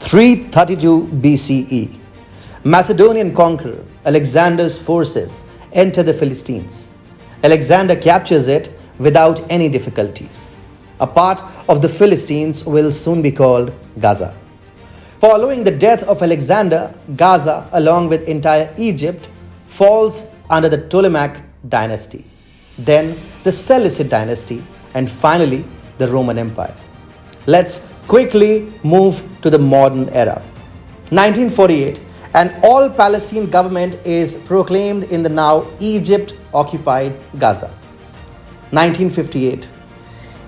332 BCE, Macedonian conqueror Alexander's forces enter the Philistines. Alexander captures it without any difficulties. A part of the Philistines will soon be called Gaza. Following the death of Alexander, Gaza, along with entire Egypt, falls under the Ptolemaic dynasty, then the Seleucid dynasty, and finally the Roman Empire. Let's quickly move to the modern era. 1948, an all-Palestine government is proclaimed in the now Egypt-occupied Gaza. 1958,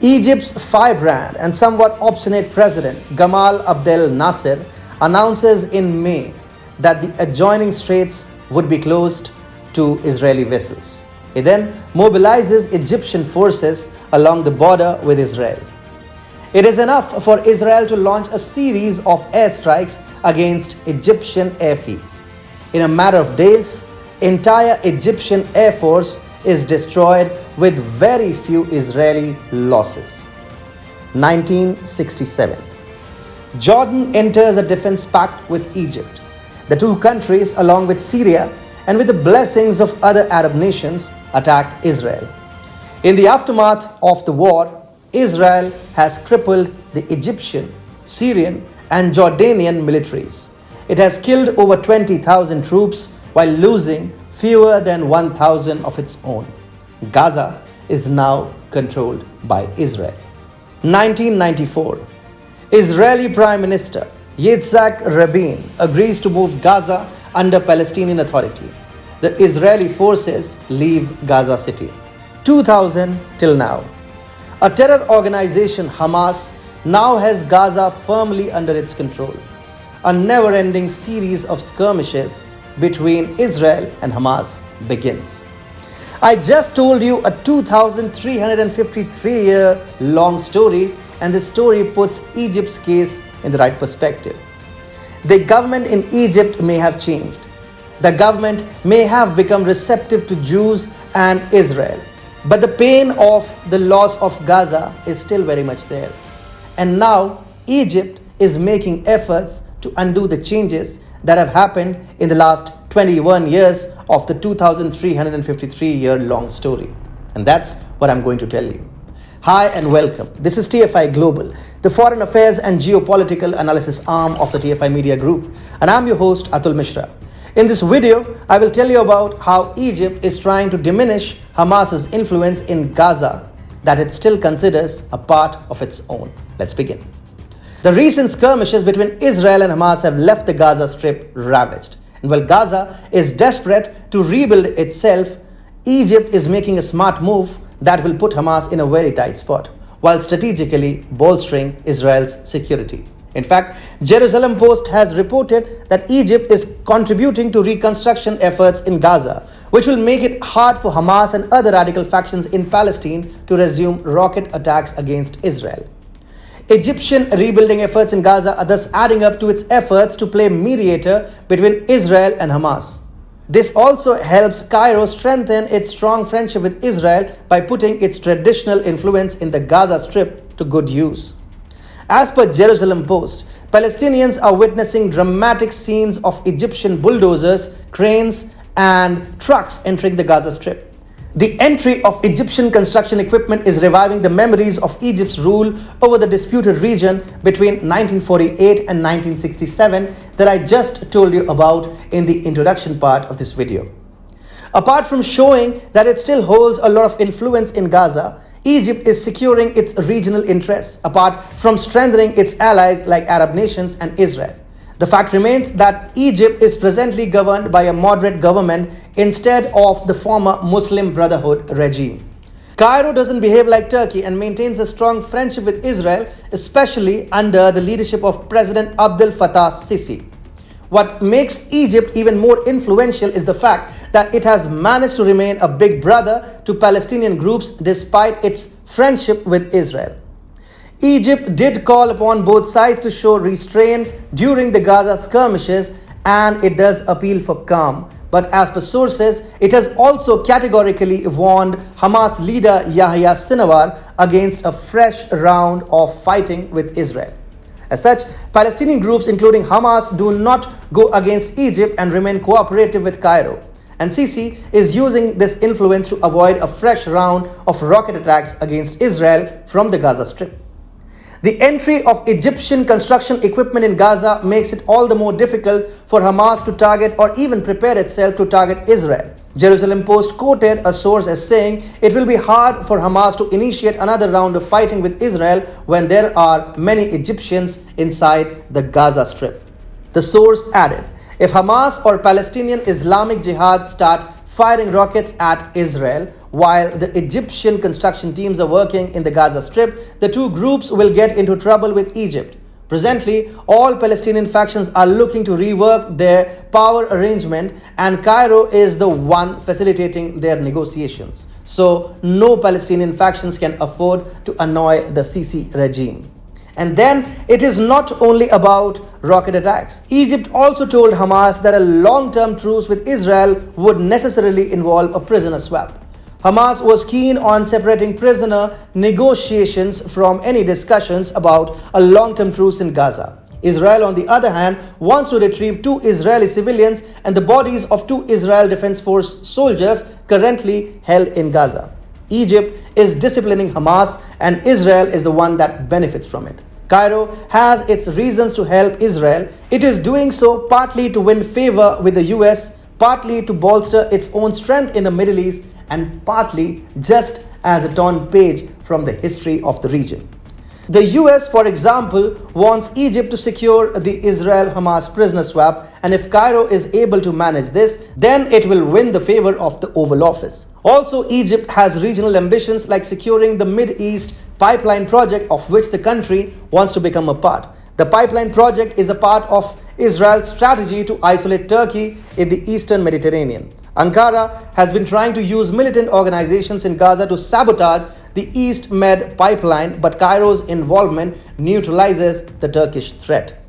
Egypt's firebrand and somewhat obstinate president Gamal Abdel Nasser announces in May that the adjoining straits would be closed to Israeli vessels. He then mobilizes Egyptian forces along the border with Israel. It is enough for Israel to launch a series of airstrikes against Egyptian airfields. In a matter of days, entire Egyptian air force is destroyed with very few Israeli losses. 1967. Jordan enters a defense pact with Egypt. The two countries, along with Syria and with the blessings of other Arab nations, attack Israel. In the aftermath of the war, Israel has crippled the Egyptian, Syrian, and Jordanian militaries. It has killed over 20,000 troops while losing fewer than 1,000 of its own. Gaza is now controlled by Israel. 1994. Israeli Prime Minister Yitzhak Rabin agrees to move Gaza under Palestinian Authority. The Israeli forces leave Gaza City. 2000 till now. A terror organization, Hamas, now has Gaza firmly under its control. A never-ending series of skirmishes between Israel and Hamas begins. I just told you a 2,353-year-long story, and this story puts Egypt's case in the right perspective. The government in Egypt may have changed. The government may have become receptive to Jews and Israel. But the pain of the loss of Gaza is still very much there. And now Egypt is making efforts to undo the changes that have happened in the last 21 years of the 2,353-year-long story. And that's what I'm going to tell you. Hi and welcome. This is TFI Global, the foreign affairs and geopolitical analysis arm of the TFI Media Group. And I'm your host, Atul Mishra. In this video, I will tell you about how Egypt is trying to diminish Hamas's influence in Gaza that it still considers a part of its own. Let's begin. The recent skirmishes between Israel and Hamas have left the Gaza Strip ravaged. And while Gaza is desperate to rebuild itself, Egypt is making a smart move that will put Hamas in a very tight spot, while strategically bolstering Israel's security. In fact, Jerusalem Post has reported that Egypt is contributing to reconstruction efforts in Gaza, which will make it hard for Hamas and other radical factions in Palestine to resume rocket attacks against Israel. Egyptian rebuilding efforts in Gaza are thus adding up to its efforts to play mediator between Israel and Hamas. This also helps Cairo strengthen its strong friendship with Israel by putting its traditional influence in the Gaza Strip to good use. As per Jerusalem Post, Palestinians are witnessing dramatic scenes of Egyptian bulldozers, cranes, and trucks entering the Gaza Strip. The entry of Egyptian construction equipment is reviving the memories of Egypt's rule over the disputed region between 1948 and 1967 that I just told you about in the introduction part of this video. Apart from showing that it still holds a lot of influence in Gaza, Egypt is securing its regional interests apart from strengthening its allies like Arab nations and Israel. The fact remains that Egypt is presently governed by a moderate government instead of the former Muslim Brotherhood regime. Cairo doesn't behave like Turkey and maintains a strong friendship with Israel, especially under the leadership of President Abdel Fattah Sisi. What makes Egypt even more influential is the fact that it has managed to remain a big brother to Palestinian groups despite its friendship with Israel. Egypt did call upon both sides to show restraint during the Gaza skirmishes, and it does appeal for calm. But as per sources, it has also categorically warned Hamas leader Yahya Sinwar against a fresh round of fighting with Israel. As such, Palestinian groups including Hamas do not go against Egypt and remain cooperative with Cairo. And Sisi is using this influence to avoid a fresh round of rocket attacks against Israel from the Gaza Strip. The entry of Egyptian construction equipment in Gaza makes it all the more difficult for Hamas to target or even prepare itself to target Israel. Jerusalem Post quoted a source as saying it will be hard for Hamas to initiate another round of fighting with Israel when there are many Egyptians inside the Gaza Strip. The source added, if Hamas or Palestinian Islamic Jihad start firing rockets at Israel while the Egyptian construction teams are working in the Gaza Strip, the two groups will get into trouble with Egypt. Presently, all Palestinian factions are looking to rework their power arrangement, and Cairo is the one facilitating their negotiations. So, no Palestinian factions can afford to annoy the Sisi regime. And then, it is not only about rocket attacks. Egypt also told Hamas that a long-term truce with Israel would necessarily involve a prisoner swap. Hamas was keen on separating prisoner negotiations from any discussions about a long-term truce in Gaza. Israel, on the other hand, wants to retrieve 2 Israeli civilians and the bodies of 2 Israel Defense Force soldiers currently held in Gaza. Egypt is disciplining Hamas, and Israel is the one that benefits from it. Cairo has its reasons to help Israel. It is doing so partly to win favor with the US, partly to bolster its own strength in the Middle East, and partly just as a torn page from the history of the region. The US, for example, wants Egypt to secure the Israel-Hamas prisoner swap, and if Cairo is able to manage this, then it will win the favor of the Oval Office. Also, Egypt has regional ambitions like securing the Mid-East pipeline project, of which the country wants to become a part. The pipeline project is a part of Israel's strategy to isolate Turkey in the Eastern Mediterranean. Ankara has been trying to use militant organizations in Gaza to sabotage the East Med pipeline, but Cairo's involvement neutralizes the Turkish threat.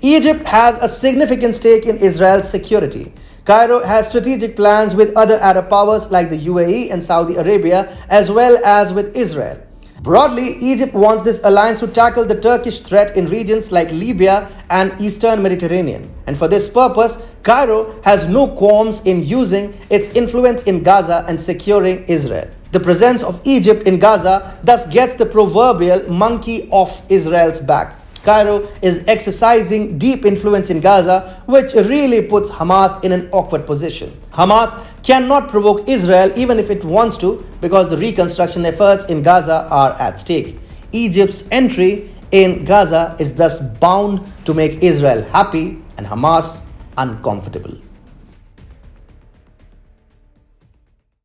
Egypt has a significant stake in Israel's security. Cairo has strategic plans with other Arab powers like the UAE and Saudi Arabia, as well as with Israel. Broadly, Egypt wants this alliance to tackle the Turkish threat in regions like Libya and Eastern Mediterranean. And for this purpose, Cairo has no qualms in using its influence in Gaza and securing Israel. The presence of Egypt in Gaza thus gets the proverbial monkey off Israel's back. Cairo is exercising deep influence in Gaza, which really puts Hamas in an awkward position. Hamas cannot provoke Israel even if it wants to, because the reconstruction efforts in Gaza are at stake. Egypt's entry in Gaza is thus bound to make Israel happy and Hamas uncomfortable.